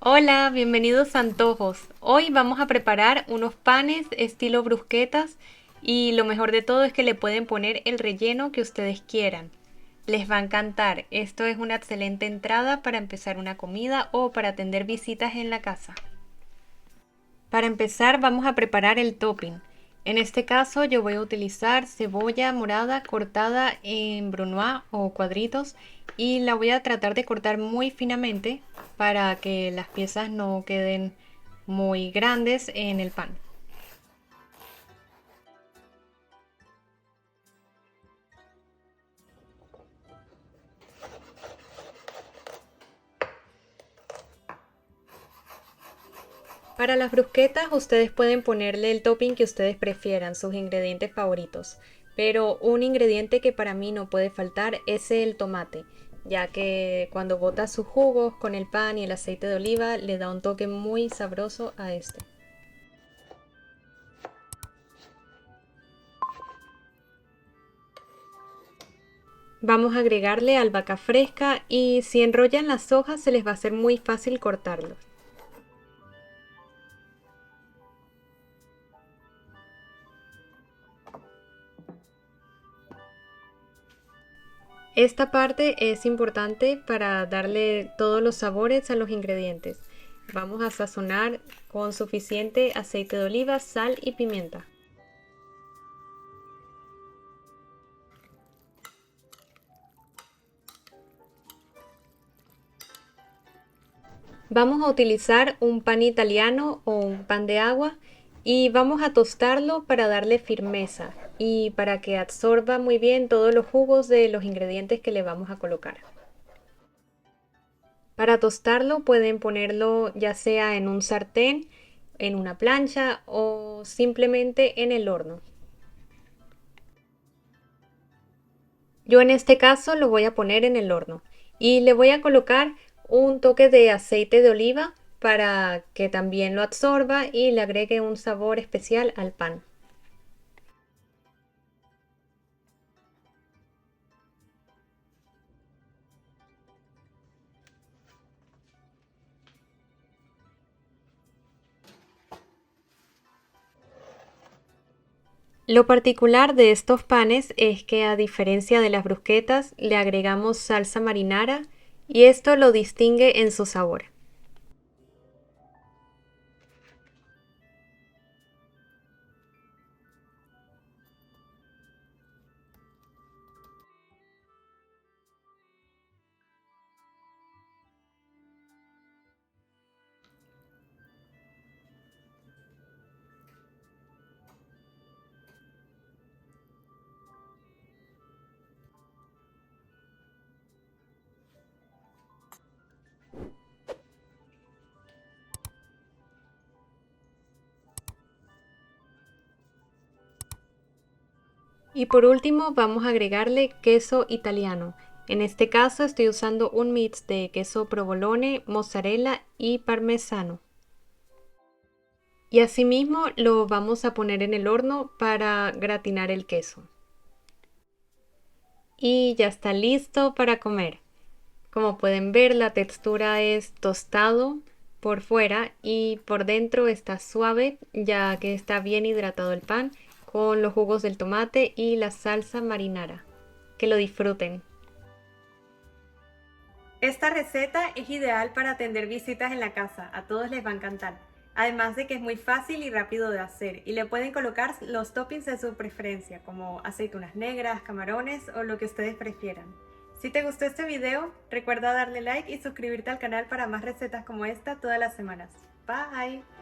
Hola, bienvenidos a Antojos. Hoy vamos a preparar unos panes estilo brusquetas y lo mejor de todo es que le pueden poner el relleno que ustedes quieran. Les va a encantar. Esto es una excelente entrada para empezar una comida o para atender visitas en la casa. Para empezar vamos a preparar el topping. En este caso yo voy a utilizar cebolla morada cortada en brunoise o cuadritos y la voy a tratar de cortar muy finamente para que las piezas no queden muy grandes en el pan. Para las brusquetas ustedes pueden ponerle el topping que ustedes prefieran, sus ingredientes favoritos. Pero un ingrediente que para mí no puede faltar es el tomate, ya que cuando bota sus jugos con el pan y el aceite de oliva le da un toque muy sabroso a este. Vamos a agregarle albahaca fresca y si enrollan las hojas se les va a hacer muy fácil cortarlo. Esta parte es importante para darle todos los sabores a los ingredientes. Vamos a sazonar con suficiente aceite de oliva, sal y pimienta. Vamos a utilizar un pan italiano o un pan de agua y vamos a tostarlo para darle firmeza y para que absorba muy bien todos los jugos de los ingredientes que le vamos a colocar. Para tostarlo pueden ponerlo ya sea en un sartén, en una plancha o simplemente en el horno. Yo en este caso lo voy a poner en el horno y le voy a colocar un toque de aceite de oliva para que también lo absorba y le agregue un sabor especial al pan. Lo particular de estos panes es que a diferencia de las brusquetas le agregamos salsa marinara y esto lo distingue en su sabor. Y por último vamos a agregarle queso italiano. En este caso estoy usando un mix de queso provolone, mozzarella y parmesano. Y asimismo lo vamos a poner en el horno para gratinar el queso. Y ya está listo para comer. Como pueden ver, la textura es tostado por fuera y por dentro está suave, ya que está bien hidratado el pan con los jugos del tomate y la salsa marinara. Que lo disfruten. Esta receta es ideal para atender visitas en la casa, a todos les va a encantar. Además de que es muy fácil y rápido de hacer y le pueden colocar los toppings de su preferencia, como aceitunas negras, camarones o lo que ustedes prefieran. Si te gustó este video, recuerda darle like y suscribirte al canal para más recetas como esta todas las semanas. Bye!